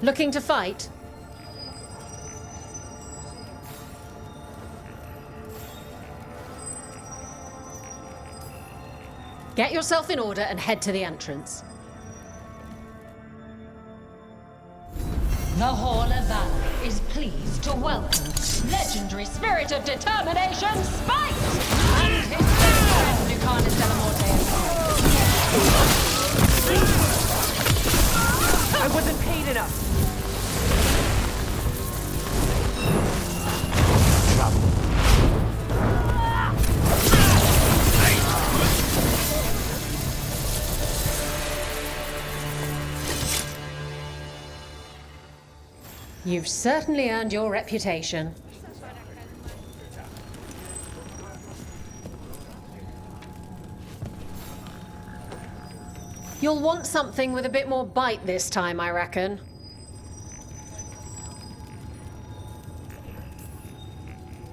Looking to fight? Get yourself in order and head to the entrance. The Hall of Valor is pleased to welcome legendary spirit of determination, Spite, and his best friend, Lucanus Delamorte. I wasn't paid enough. You've certainly earned your reputation. You'll want something with a bit more bite this time, I reckon.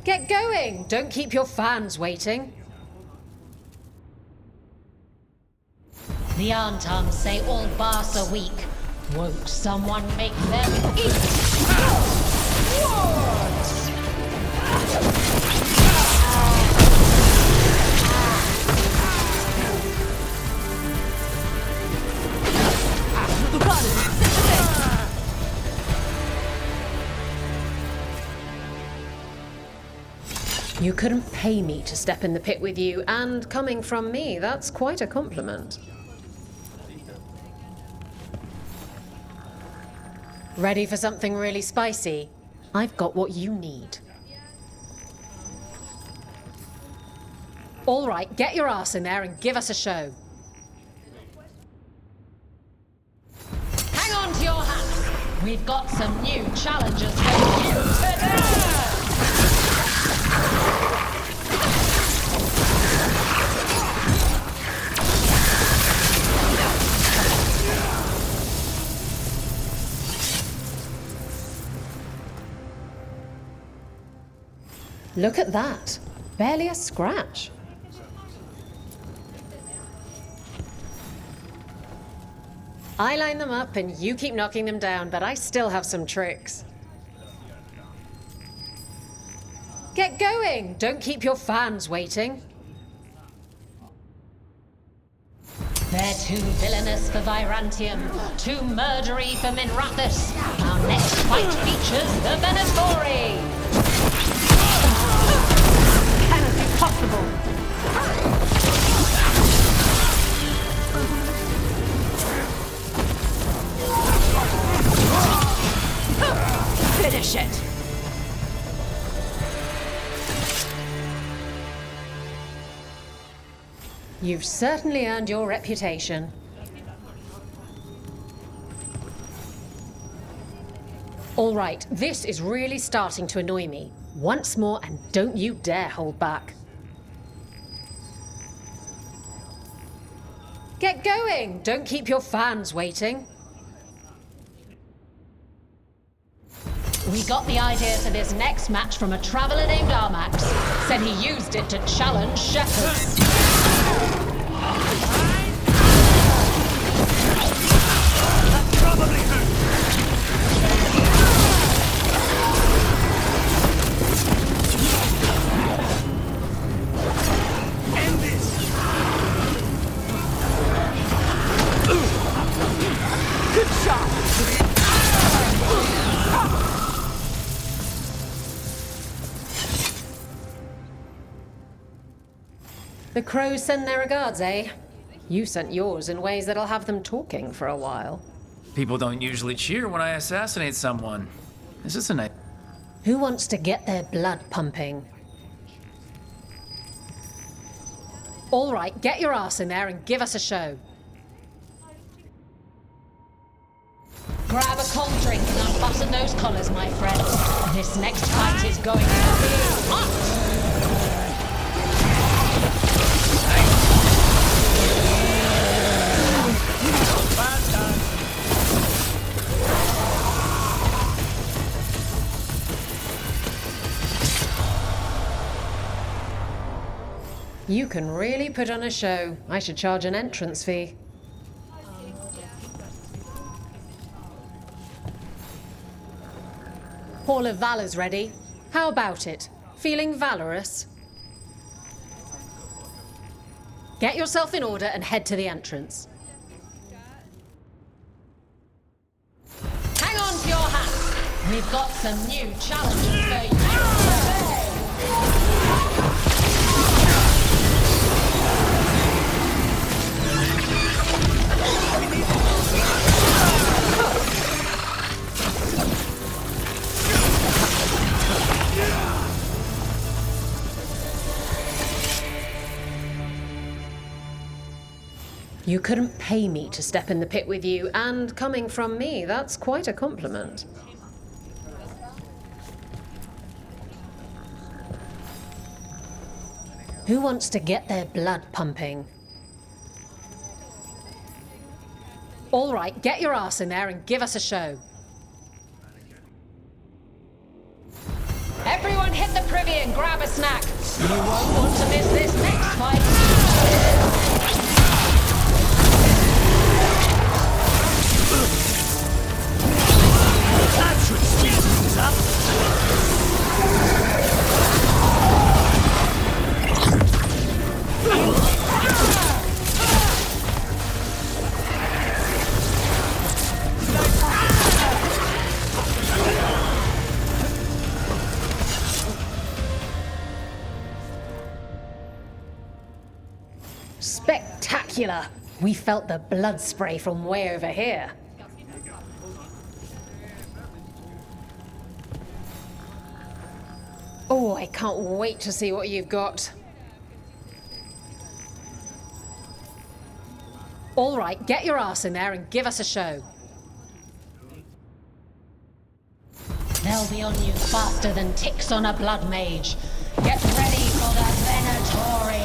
Get going! Don't keep your fans waiting. The Antams say all bars are weak. Won't someone make them eat? Swords! You couldn't pay me to step in the pit with you, and coming from me, that's quite a compliment. Ready for something really spicy? I've got what you need. All right, get your ass in there and give us a show. Hang on to your hats. We've got some new challenges for you today. Look at that. Barely a scratch. I line them up and you keep knocking them down, but I still have some tricks. Get going! Don't keep your fans waiting. They're too villainous for Virantium, too murdery for Minrathus. Our next fight features the Venatori. Cannot be possible. Finish it. You've certainly earned your reputation. All right, this is really starting to annoy me. Once more, and don't you dare hold back. Get going! Don't keep your fans waiting. We got the idea for this next match from a traveler named Armax. Said he used it to challenge shepherds. That's probably her. End this. Good shot. The crows send their regards, eh? You sent yours in ways that'll have them talking for a while. People don't usually cheer when I assassinate someone. This is a night. Who wants to get their blood pumping? All right, get your ass in there and give us a show. Grab a cold drink and unbutton those collars, my friend. This next fight is going to be hot! You can really put on a show. I should charge an entrance fee. Hall of Valor's ready. How about it? Feeling valorous? Get yourself in order and head to the entrance. Hang on to your hats. We've got some new challenges for you today. You couldn't pay me to step in the pit with you, and coming from me, that's quite a compliment. Who wants to get their blood pumping? All right, get your ass in there and give us a show. Everyone hit the privy and grab a snack. You won't want to miss this next fight. That should speed things up. Spectacular! We felt the blood spray from way over here. Oh, I can't wait to see what you've got. All right, get your ass in there and give us a show. They'll be on you faster than ticks on a blood mage. Get ready for the Venatori.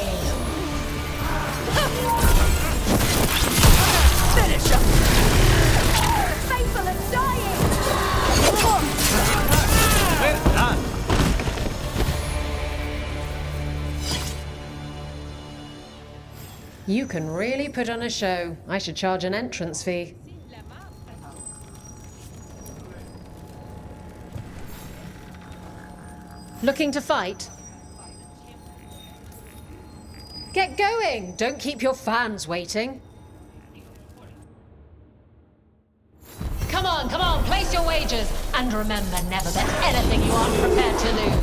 Finish up. Faithful and dying. Well done. You can really put on a show. I should charge an entrance fee. Looking to fight? Get going! Don't keep your fans waiting. Come on, place your wagers. And remember, never bet anything you aren't prepared to lose.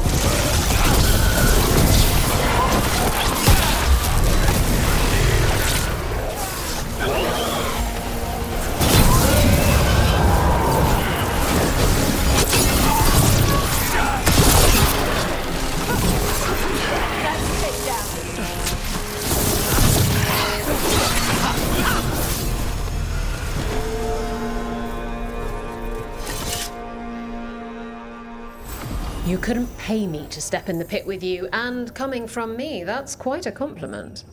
You couldn't pay me to step in the pit with you, and coming from me, that's quite a compliment.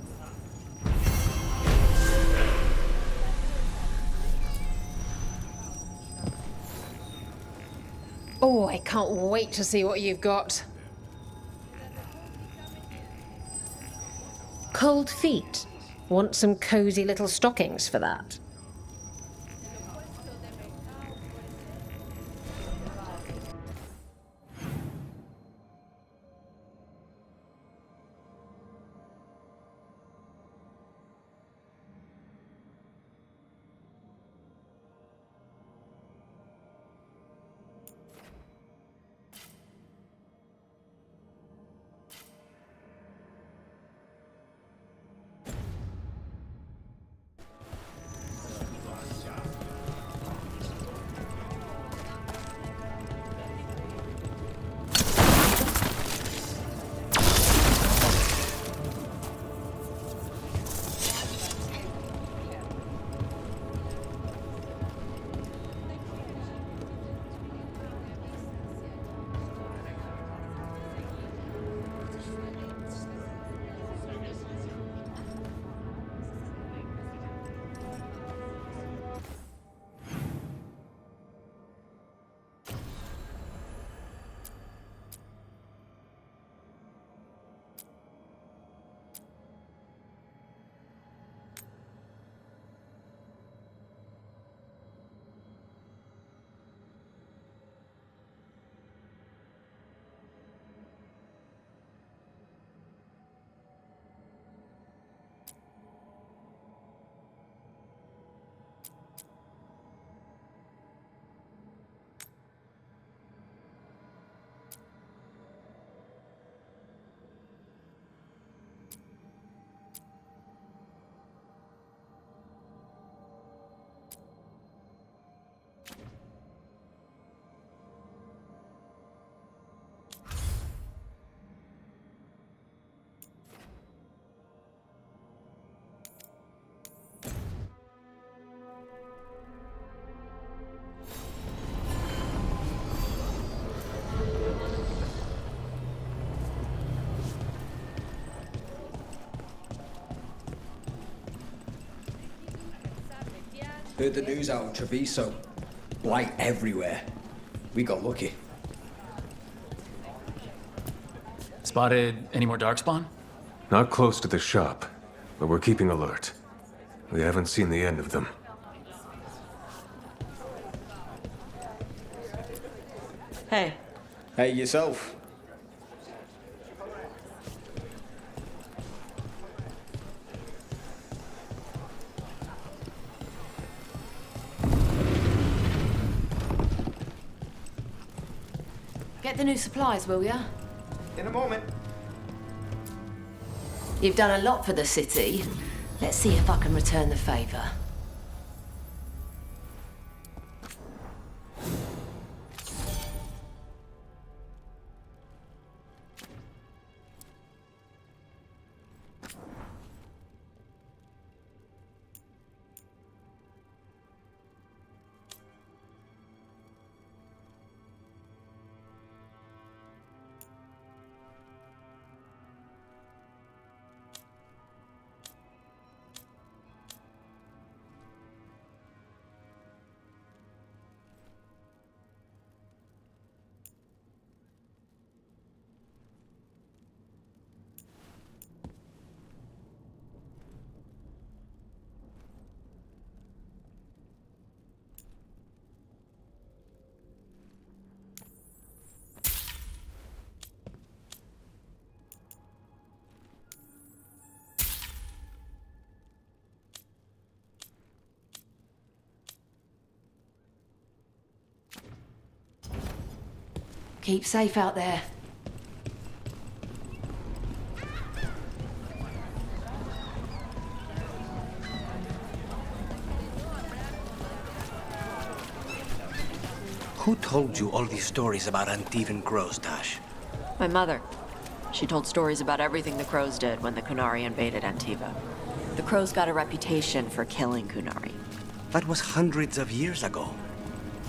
Oh, I can't wait to see what you've got. Cold feet. Want some cozy little stockings for that? Heard the news out of Treviso. Blight everywhere. We got lucky. Spotted any more darkspawn? Not close to the shop, but we're keeping alert. We haven't seen the end of them. Hey. Hey, yourself. Get the new supplies, will ya? In a moment. You've done a lot for the city. Let's see if I can return the favor. Keep safe out there. Who told you all these stories about Antivan crows, Tash? My mother. She told stories about everything the Crows did when the Qunari invaded Antiva. The Crows got a reputation for killing Qunari. That was hundreds of years ago.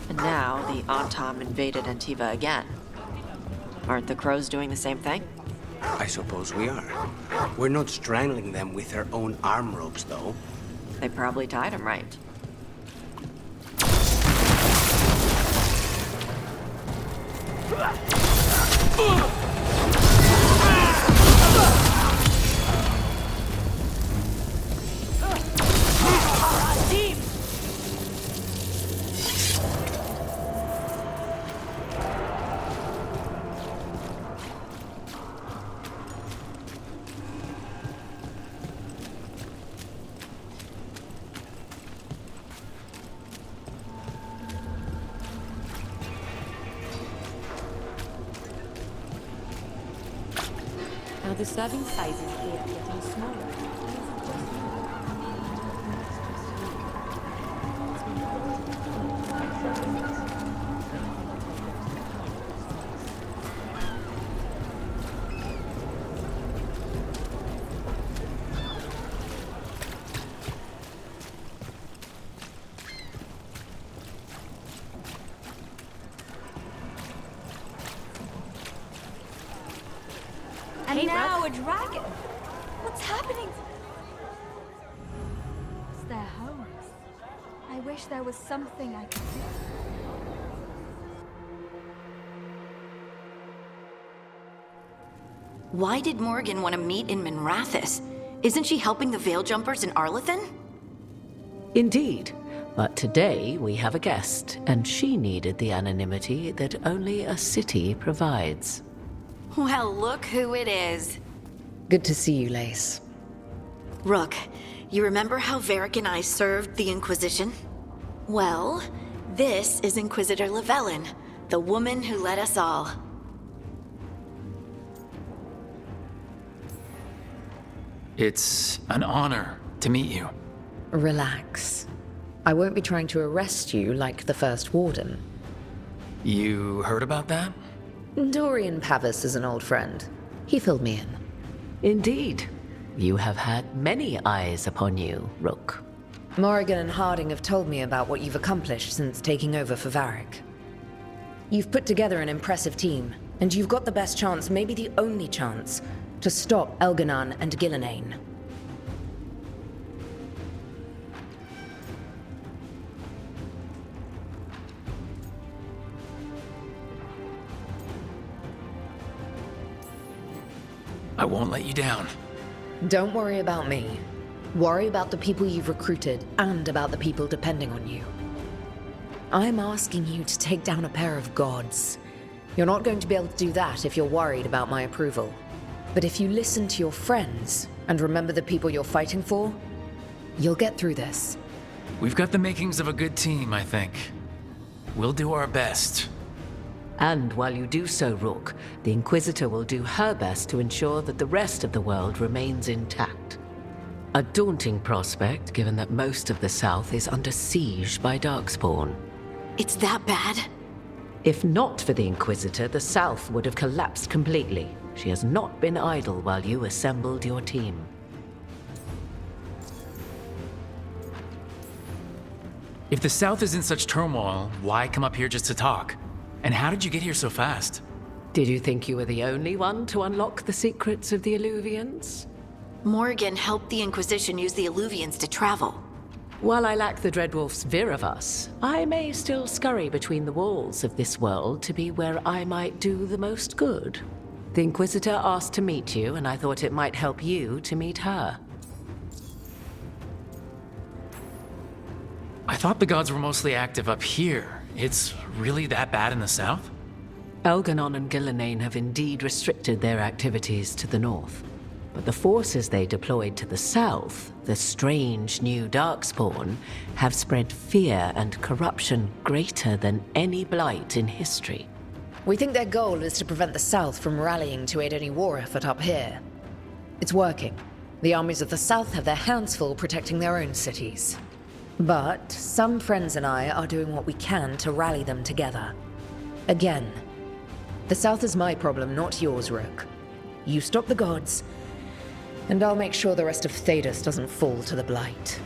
And now the Antam invaded Antiva again. Aren't the Crows doing the same thing? I suppose we are. We're not strangling them with their own arm ropes, though. They probably tied him right. Now the serving sizes here are getting smaller. And now a dragon. What's happening? It's their homes. I wish there was something I could do. Why did Morgan want to meet in Minrathous? Isn't she helping the Veil Jumpers in Arlathan? Indeed. But today we have a guest, and she needed the anonymity that only a city provides. Well, look who it is. Good to see you, Lace. Rook, you remember how Varric and I served the Inquisition? Well, this is Inquisitor Llewellyn, the woman who led us all. It's an honor to meet you. Relax. I won't be trying to arrest you like the First Warden. You heard about that? Dorian Pavis is an old friend. He filled me in. Indeed. You have had many eyes upon you, Rook. Morrigan and Harding have told me about what you've accomplished since taking over for Varric. You've put together an impressive team, and you've got the best chance, maybe the only chance, to stop Elganan and Gillenane. I won't let you down. Don't worry about me. Worry about the people you've recruited and about the people depending on you. I'm asking you to take down a pair of gods. You're not going to be able to do that if you're worried about my approval. But if you listen to your friends and remember the people you're fighting for, you'll get through this. We've got the makings of a good team, I think. We'll do our best. And while you do so, Rook, the Inquisitor will do her best to ensure that the rest of the world remains intact. A daunting prospect, given that most of the South is under siege by Darkspawn. It's that bad? If not for the Inquisitor, the South would have collapsed completely. She has not been idle while you assembled your team. If the South is in such turmoil, why come up here just to talk? And how did you get here so fast? Did you think you were the only one to unlock the secrets of the Illuvians? Morgan helped the Inquisition use the Illuvians to travel. While I lack the Dreadwolf's Viravus, I may still scurry between the walls of this world to be where I might do the most good. The Inquisitor asked to meet you, and I thought it might help you to meet her. I thought the gods were mostly active up here. It's really that bad in the south? Elganon and Gillenane have indeed restricted their activities to the north. But the forces they deployed to the south, the strange new Darkspawn, have spread fear and corruption greater than any blight in history. We think their goal is to prevent the South from rallying to aid any war effort up here. It's working. The armies of the South have their hands full protecting their own cities. But some friends and I are doing what we can to rally them together. Again, the South is my problem, not yours, Rook. You stop the gods, and I'll make sure the rest of Thedas doesn't fall to the blight.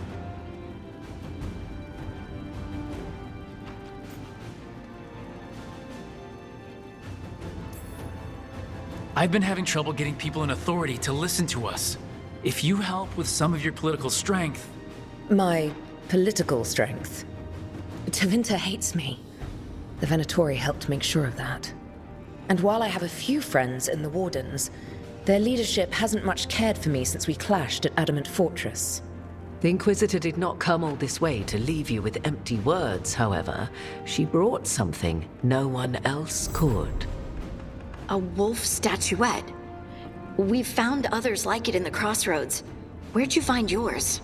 I've been having trouble getting people in authority to listen to us. If you help with some of your political strength... My political strength? Tevinter hates me. The Venatori helped make sure of that. And while I have a few friends in the Wardens, their leadership hasn't much cared for me since we clashed at Adamant Fortress. The Inquisitor did not come all this way to leave you with empty words, however. She brought something no one else could. A wolf statuette. We've found others like it in the crossroads. Where'd you find yours?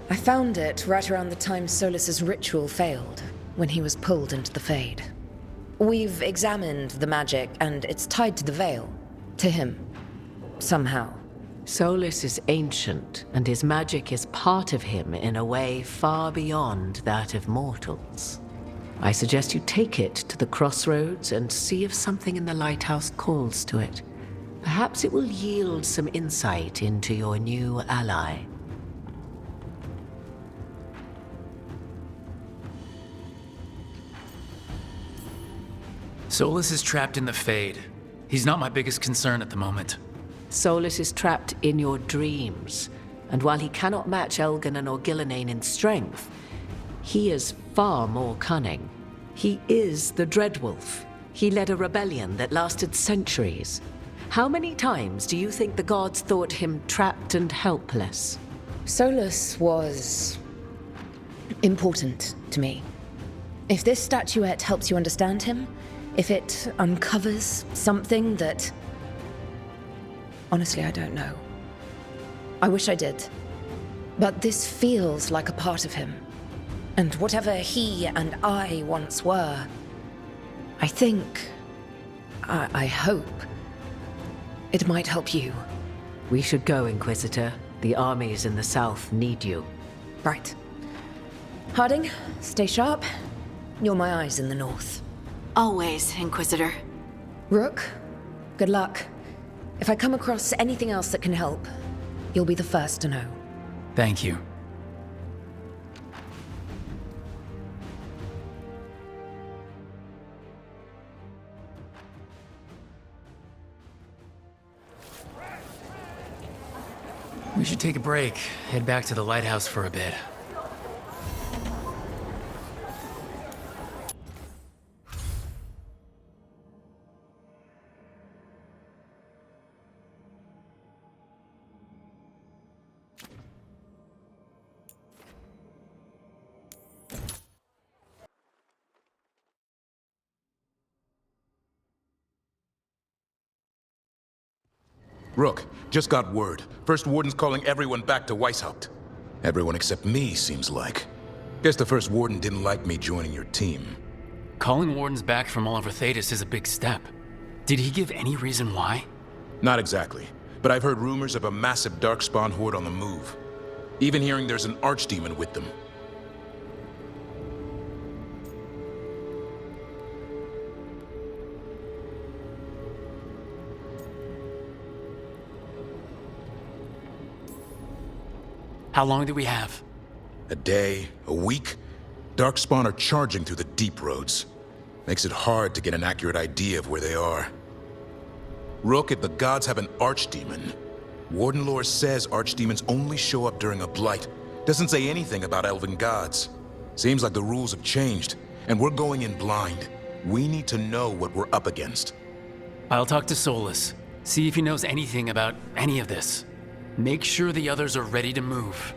I found it right around the time Solas's ritual failed, when he was pulled into the Fade. We've examined the magic, and it's tied to the Veil. To him. Somehow. Solas is ancient, and his magic is part of him in a way far beyond that of mortals. I suggest you take it to the crossroads and see if something in the lighthouse calls to it. Perhaps it will yield some insight into your new ally. Solas is trapped in the Fade. He's not my biggest concern at the moment. Solas is trapped in your dreams, and while he cannot match Elganon or Gillenane in strength, he is far more cunning. He is the Dreadwolf. He led a rebellion that lasted centuries. How many times do you think the gods thought him trapped and helpless? Solas was important to me. If this statuette helps you understand him, if it uncovers something that... Honestly, I don't know. I wish I did. But this feels like a part of him. And whatever he and I once were, I think... I hope... it might help you. We should go, Inquisitor. The armies in the south need you. Right. Harding, stay sharp. You're my eyes in the north. Always, Inquisitor. Rook, good luck. If I come across anything else that can help, you'll be the first to know. Thank you. We should take a break, head back to the lighthouse for a bit. Rook, just got word. First Warden's calling everyone back to Weishaupt. Everyone except me, seems like. Guess the First Warden didn't like me joining your team. Calling Wardens back from all over Thetis is a big step. Did he give any reason why? Not exactly, but I've heard rumors of a massive Darkspawn horde on the move. Even hearing there's an archdemon with them. How long do we have? A day, a week? Darkspawn are charging through the deep roads. Makes it hard to get an accurate idea of where they are. Rook, if the gods have an archdemon, Warden lore says archdemons only show up during a blight. Doesn't say anything about elven gods. Seems like the rules have changed, and we're going in blind. We need to know what we're up against. I'll talk to Solas. See if he knows anything about any of this. Make sure the others are ready to move.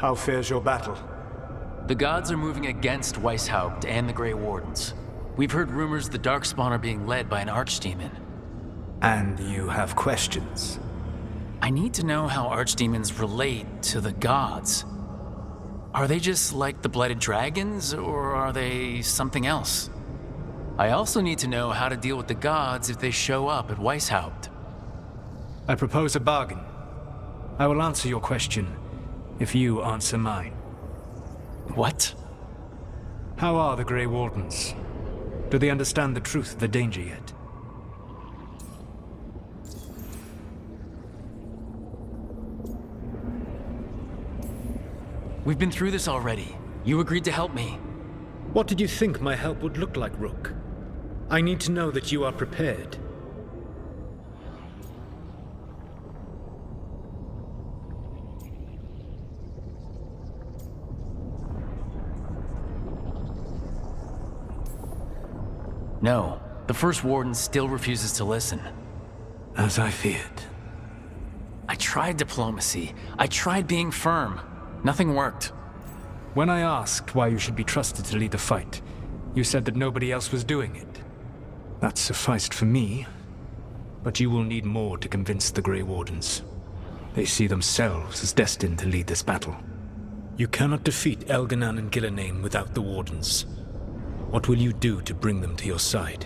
How fares your battle? The gods are moving against Weishaupt and the Grey Wardens. We've heard rumors the Darkspawn are being led by an archdemon. And you have questions? I need to know how archdemons relate to the gods. Are they just like the Blighted Dragons, or are they something else? I also need to know how to deal with the gods if they show up at Weishaupt. I propose a bargain. I will answer your question if you answer mine. What? How are the Grey Wardens? Do they understand the truth of the danger yet? We've been through this already. You agreed to help me. What did you think my help would look like, Rook? I need to know that you are prepared. No, the First Warden still refuses to listen. As I feared. I tried diplomacy. I tried being firm. Nothing worked. When I asked why you should be trusted to lead the fight, you said that nobody else was doing it. That sufficed for me, but you will need more to convince the Grey Wardens. They see themselves as destined to lead this battle. You cannot defeat Elganan and Gillenane without the Wardens. What will you do to bring them to your side?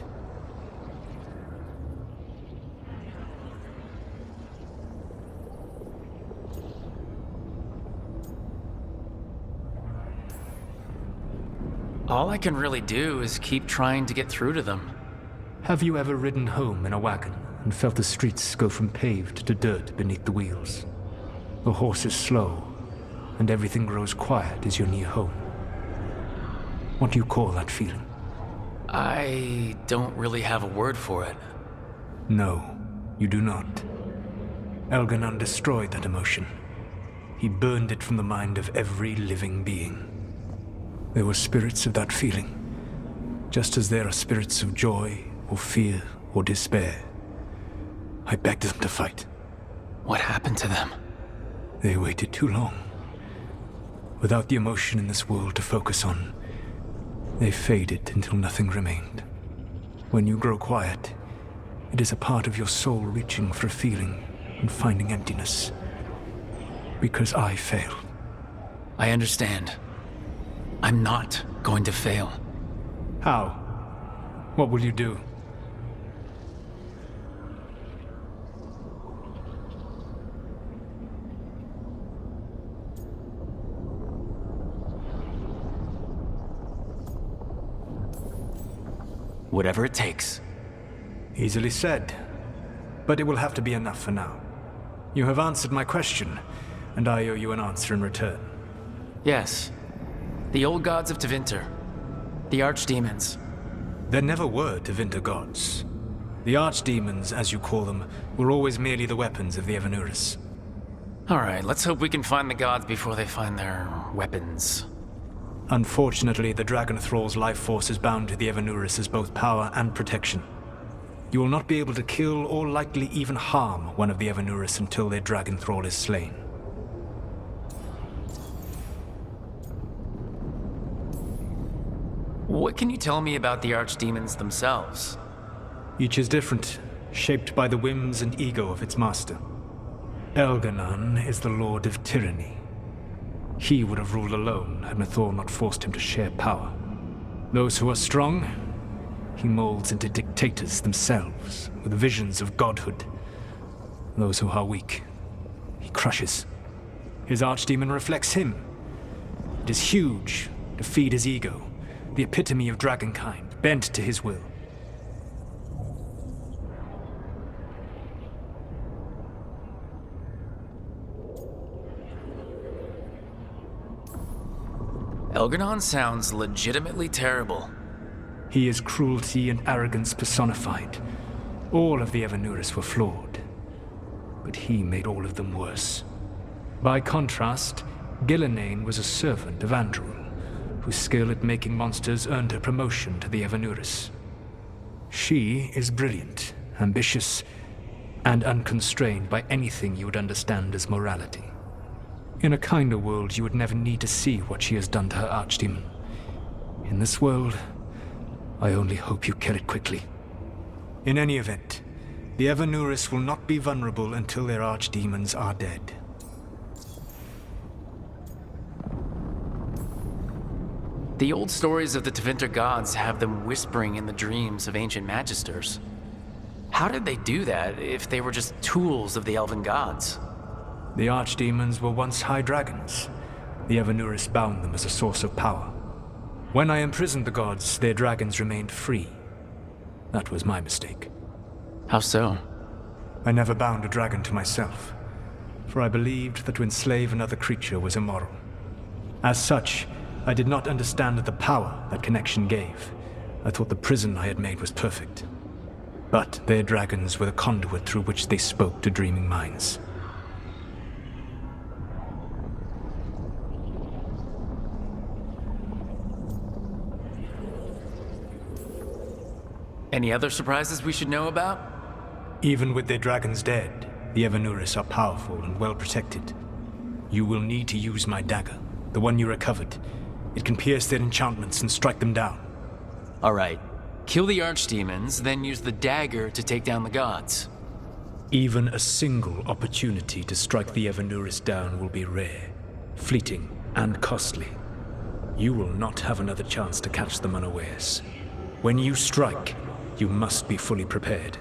All I can really do is keep trying to get through to them. Have you ever ridden home in a wagon and felt the streets go from paved to dirt beneath the wheels? The horse is slow, and everything grows quiet as you're near home. What do you call that feeling? I don't really have a word for it. No, you do not. Elganan destroyed that emotion. He burned it from the mind of every living being. There were spirits of that feeling, just as there are spirits of joy, or fear, or despair. I begged them to fight. What happened to them? They waited too long. Without the emotion in this world to focus on, they faded until nothing remained. When you grow quiet, it is a part of your soul reaching for a feeling and finding emptiness. Because I failed. I understand. I'm not going to fail. How? What will you do? Whatever it takes. Easily said, but it will have to be enough for now. You have answered my question, and I owe you an answer in return. Yes. The old gods of Tevinter. The archdemons. There never were Tevinter gods. The archdemons, as you call them, were always merely the weapons of the Evanuris. Alright, let's hope we can find the gods before they find their weapons. Unfortunately, the Dragon Thrall's life force is bound to the Evanuris as both power and protection. You will not be able to kill or likely even harm one of the Evanuris until their Dragon Thrall is slain. What can you tell me about the archdemons themselves? Each is different, shaped by the whims and ego of its master. Elganan is the Lord of Tyranny. He would have ruled alone had Mathor not forced him to share power. Those who are strong, he molds into dictators themselves, with visions of godhood. Those who are weak, he crushes. His archdemon reflects him. It is huge, to feed his ego, the epitome of dragonkind, bent to his will. Elganon sounds legitimately terrible. He is cruelty and arrogance personified. All of the Evanuris were flawed, but he made all of them worse. By contrast, Gillenane was a servant of Andrul, whose skill at making monsters earned her promotion to the Evanuris. She is brilliant, ambitious, and unconstrained by anything you would understand as morality. In a kinder world, you would never need to see what she has done to her archdemon. In this world, I only hope you kill it quickly. In any event, the Evanuris will not be vulnerable until their archdemons are dead. The old stories of the Tevinter gods have them whispering in the dreams of ancient magisters. How did they do that if they were just tools of the elven gods? The archdemons were once high dragons. The Evanuris bound them as a source of power. When I imprisoned the gods, their dragons remained free. That was my mistake. How so? I never bound a dragon to myself, for I believed that to enslave another creature was immoral. As such, I did not understand the power that connection gave. I thought the prison I had made was perfect. But their dragons were the conduit through which they spoke to dreaming minds. Any other surprises we should know about? Even with their dragons dead, the Evanuris are powerful and well protected. You will need to use my dagger, the one you recovered. It can pierce their enchantments and strike them down. All right. Kill the archdemons, then use the dagger to take down the gods. Even a single opportunity to strike the Evanuris down will be rare, fleeting, and costly. You will not have another chance to catch them unawares. When you strike, you must be fully prepared.